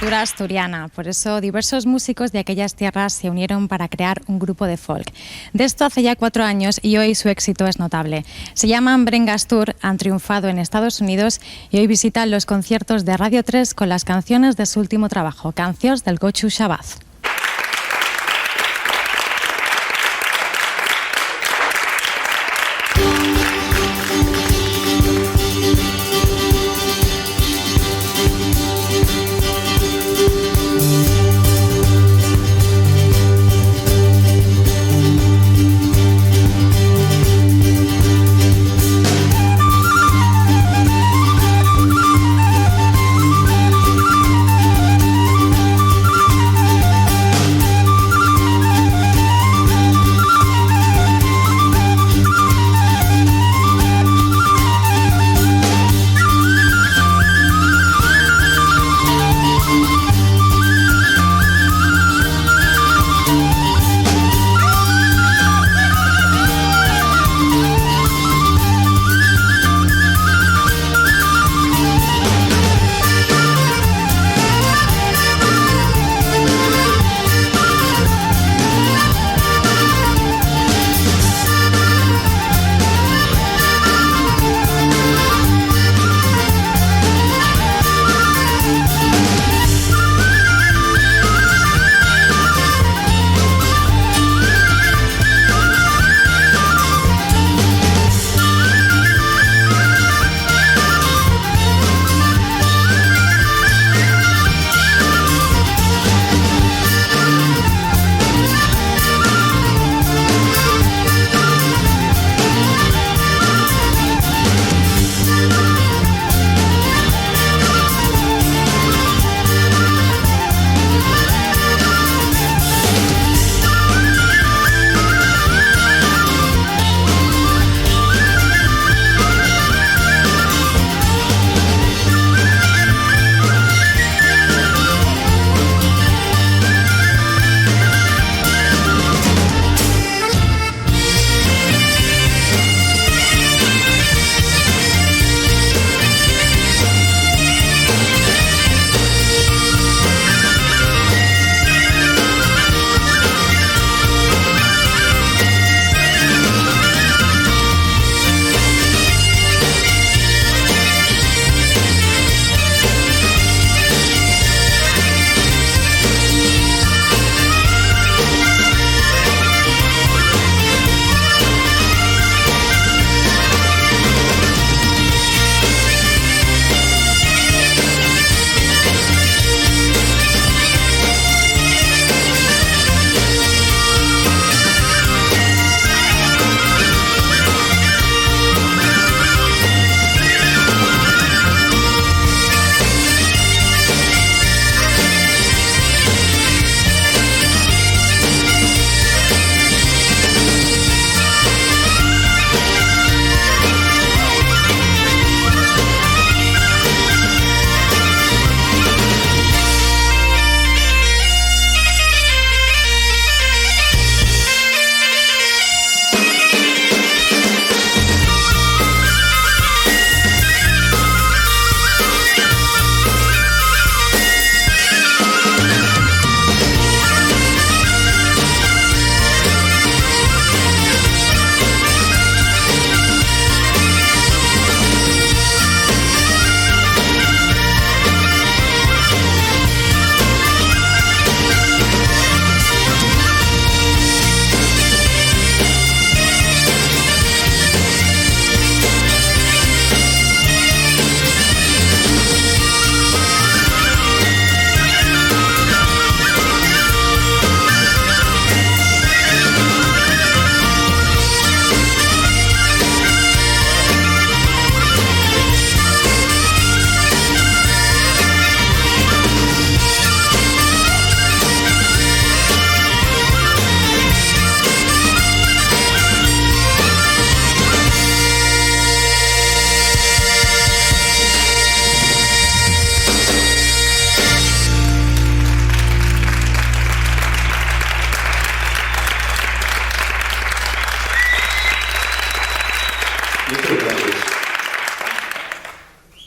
cultura asturiana. Por eso diversos músicos de aquellas tierras se unieron para crear un grupo de folk. De esto hace ya 4 años y hoy su éxito es notable. Se llaman Brengas Tour, han triunfado en Estados Unidos y hoy visitan los conciertos de Radio 3 con las canciones de su último trabajo, Canciones del Gochu Shabbat.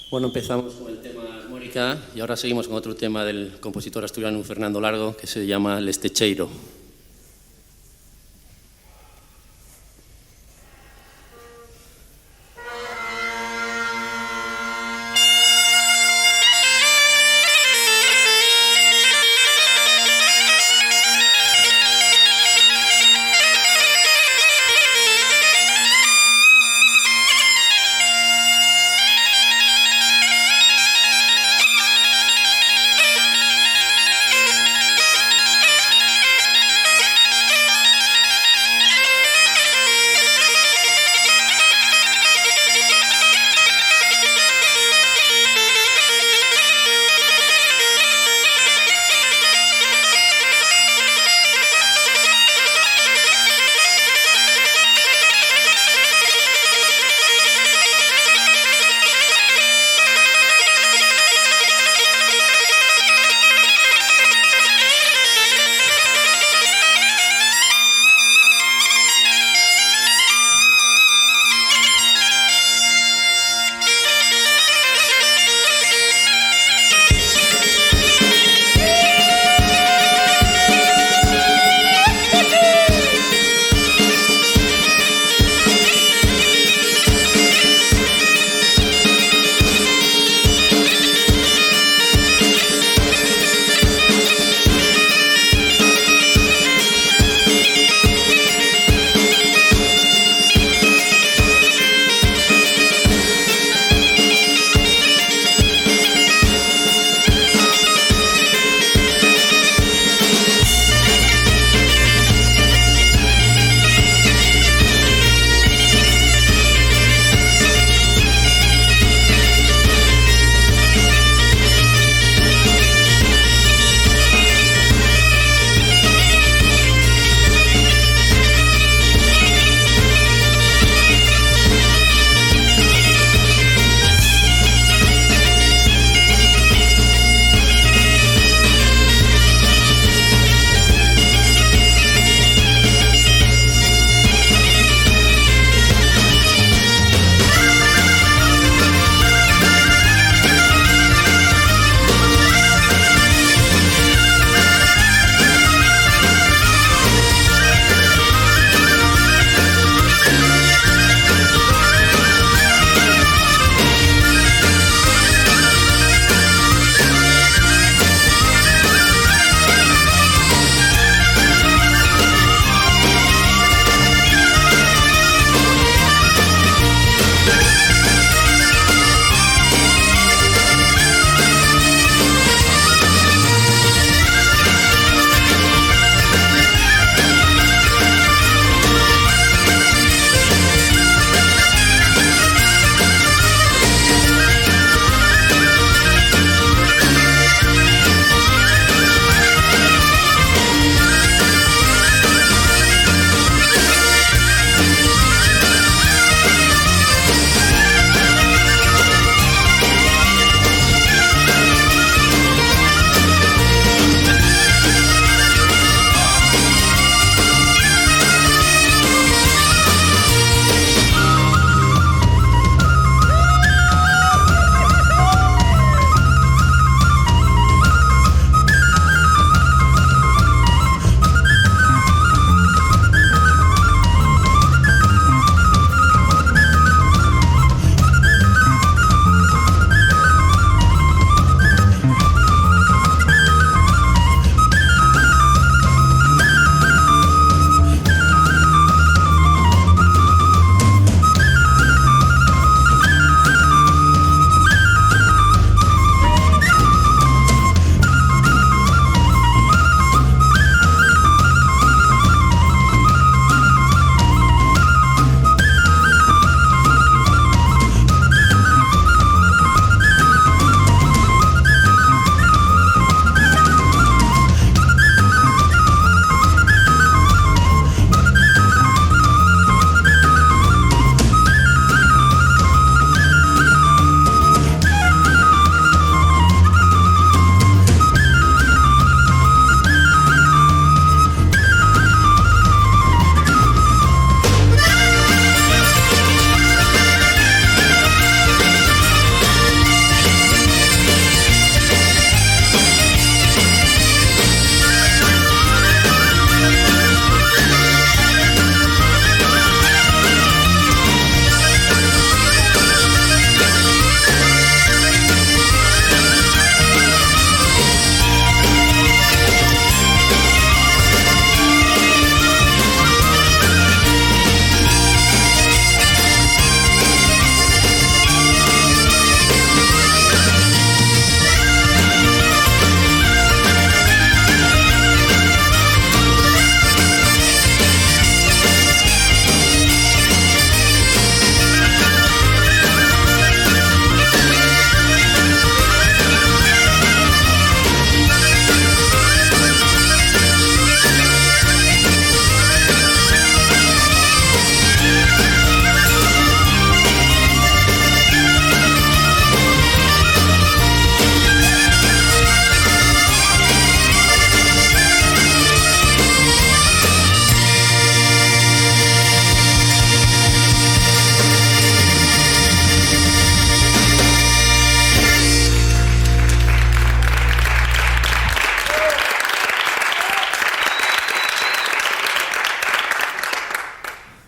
Bueno, empezamos con el tema Mori réplica y ahora seguimos con otro tema del compositor asturiano Fernando Largo que se llama Lestecheiro.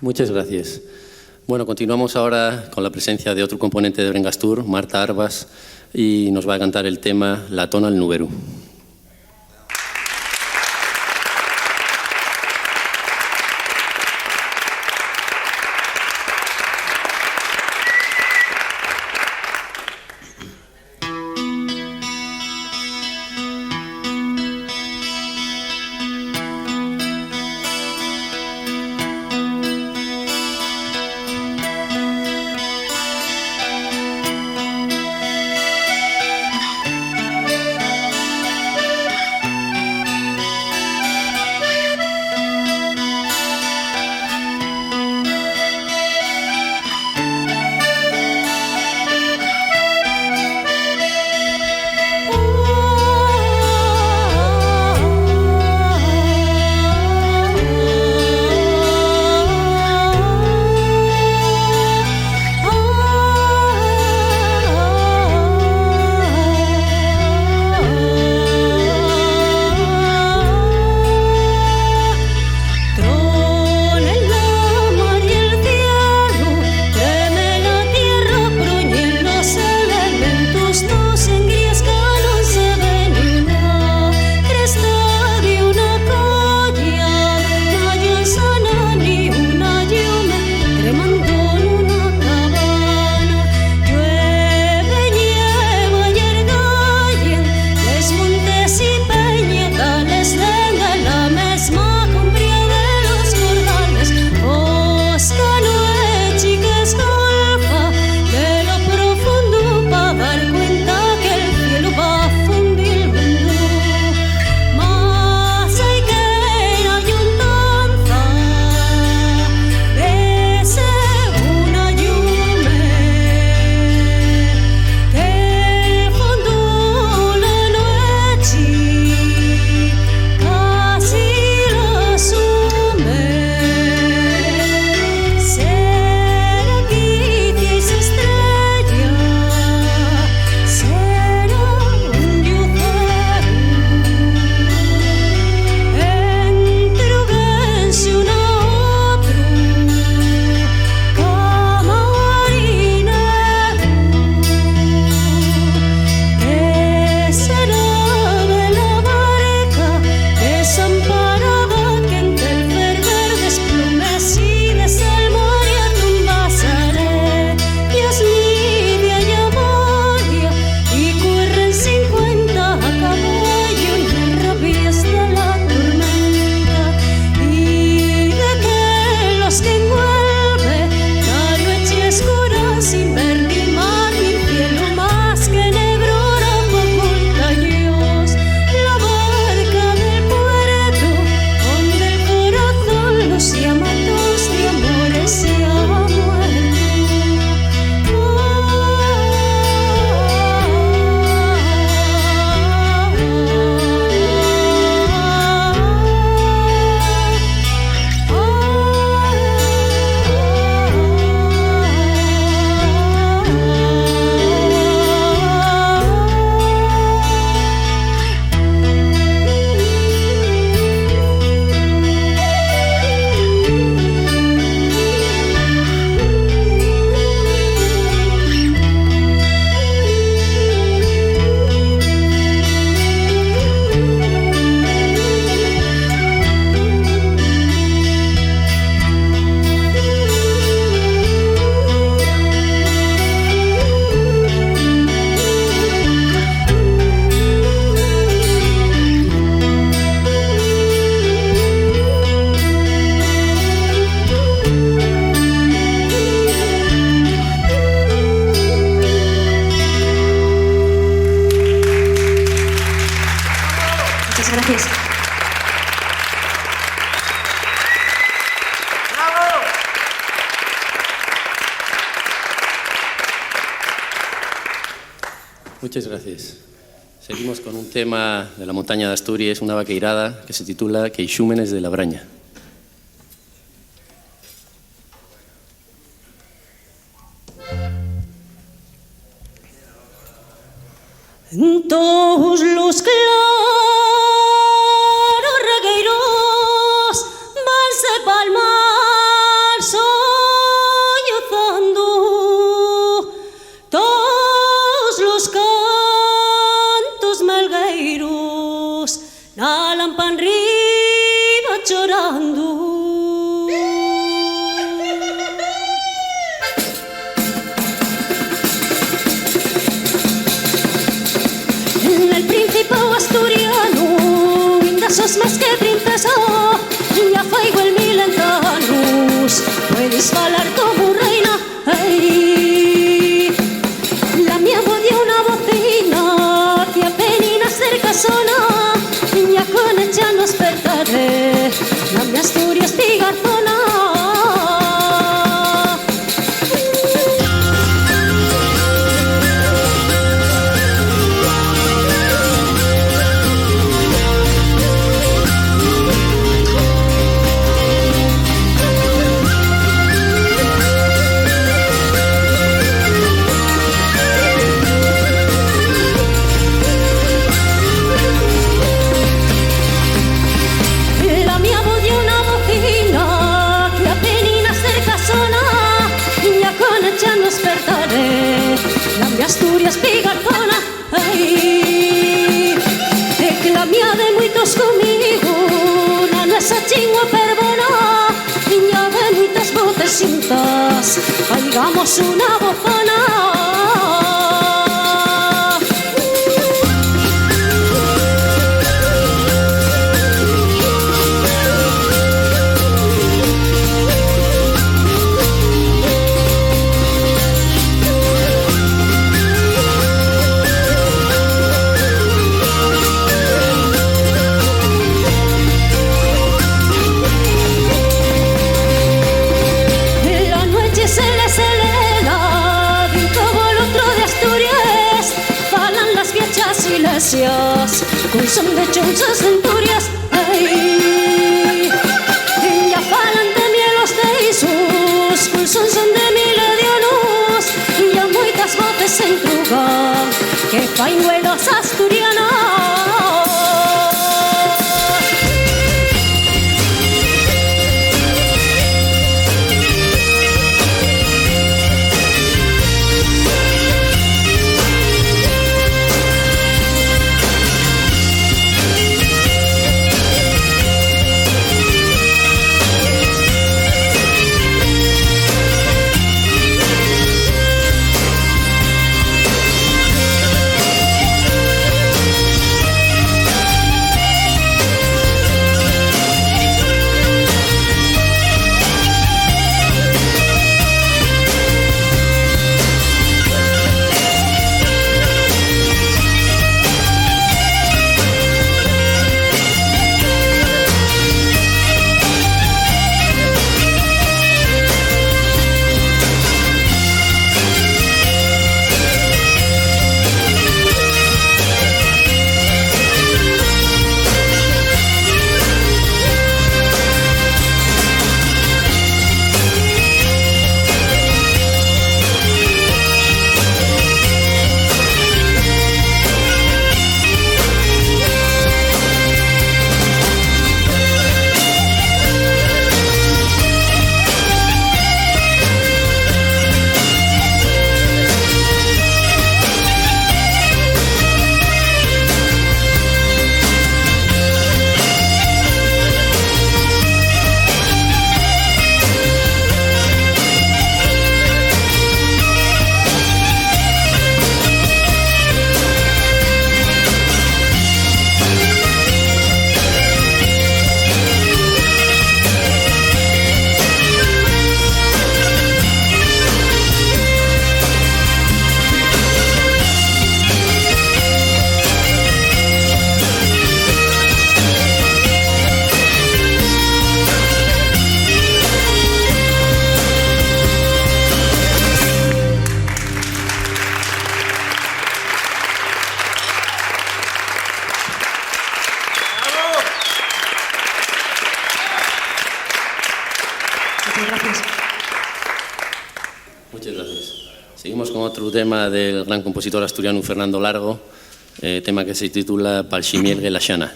Muchas gracias. Bueno, continuamos ahora con la presencia de otro componente de Brengastur, Marta Arbas, y nos va a cantar el tema La Tona al Nuberu. Muchas gracias. Seguimos con un tema de la montaña de Asturias, una vaqueirada que se titula Queixúmenes de la Braña. En todos los claros regueiros vanse palmar más que princesa, ya faigo el 1000 años, puedes falar como reina. Ay, la mia voz de una bocina que apenas cerca sona, ya con ella nos despertaré, la mia Asturias pigarzona. Asturias pigarzona, ai, que la mía de moitos comigo, na nosa chingua perdona, niña de moitas voces xuntas, faigamos unha bozona. Con son de chonchas centurias, ay, ya falan también los teisos, con son de miledianos, ya moitas voces en truga, que fain huelos asturianas. Muchas gracias. Seguimos con otro tema del gran compositor asturiano Fernando Largo, tema que se titula Palximielgue la Xana.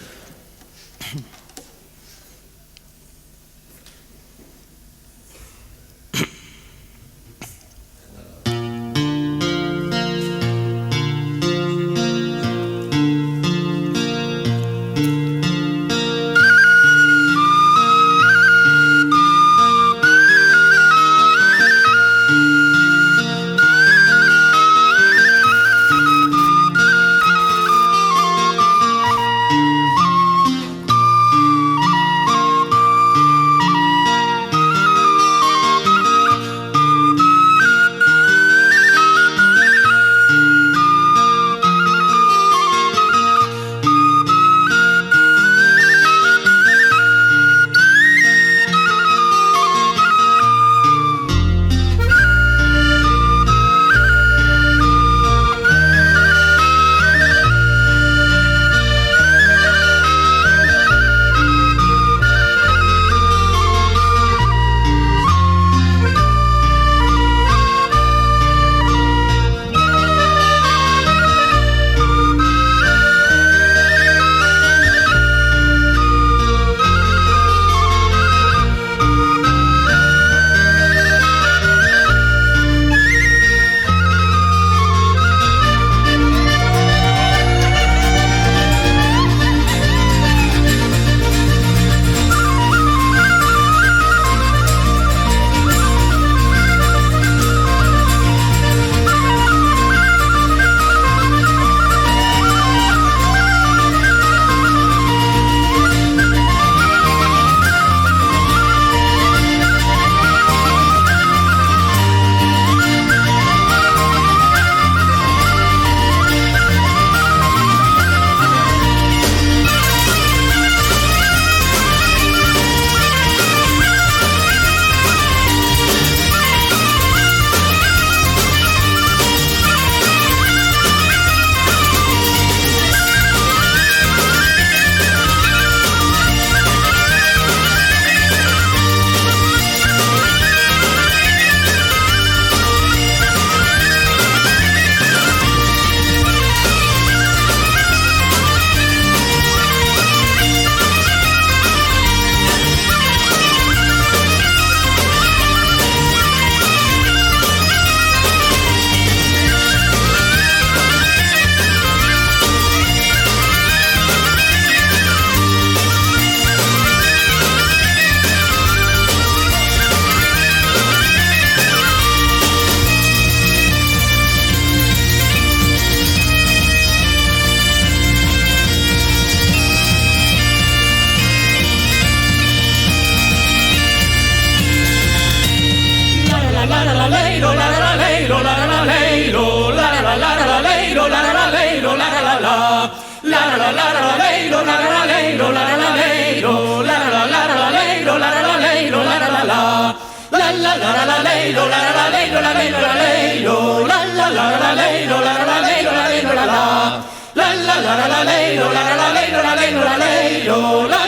la leiro, la la leiro, la la leiro, la la leiro, la la leiro, la la la. La la la leiro, la la leiro, la la leiro, la la leiro, la la leiro, la la la. La la la leiro, la la leiro, la leiro, la leiro, la la leiro, la la leiro, la leiro, la la. La la la leiro, la la leiro, la leiro, la leiro, la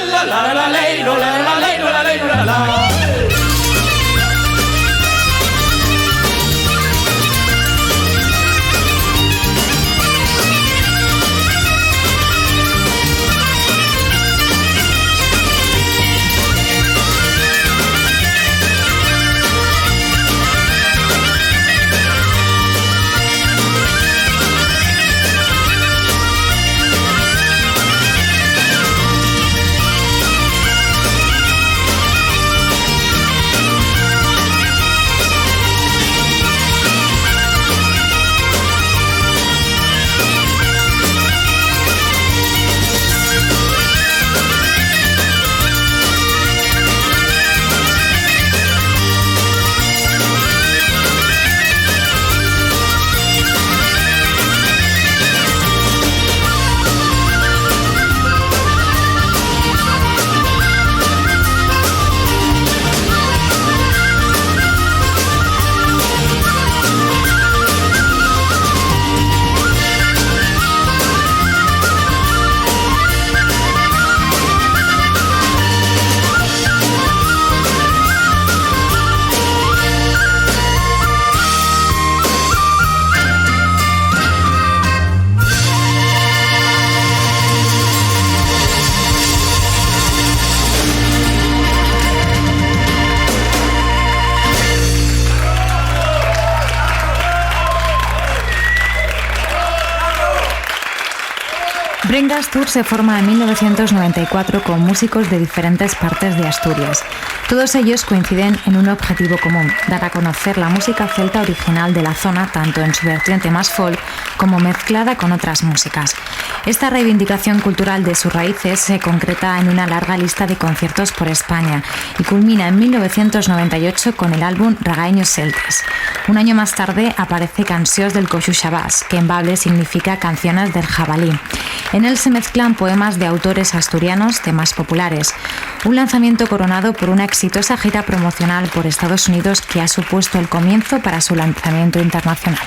la leiro, la la leiro, la leiro, la la. Brengastur se forma en 1994 con músicos de diferentes partes de Asturias. Todos ellos coinciden en un objetivo común, dar a conocer la música celta original de la zona, tanto en su vertiente más folk como mezclada con otras músicas. Esta reivindicación cultural de sus raíces se concreta en una larga lista de conciertos por España y culmina en 1998 con el álbum Ragaños Celtas. Un año más tarde aparece Cancións del Coixo Xabás, que en bable significa canciones del jabalí. En él se mezclan poemas de autores asturianos, temas populares. Un lanzamiento coronado por una exitosa gira promocional por Estados Unidos que ha supuesto el comienzo para su lanzamiento internacional.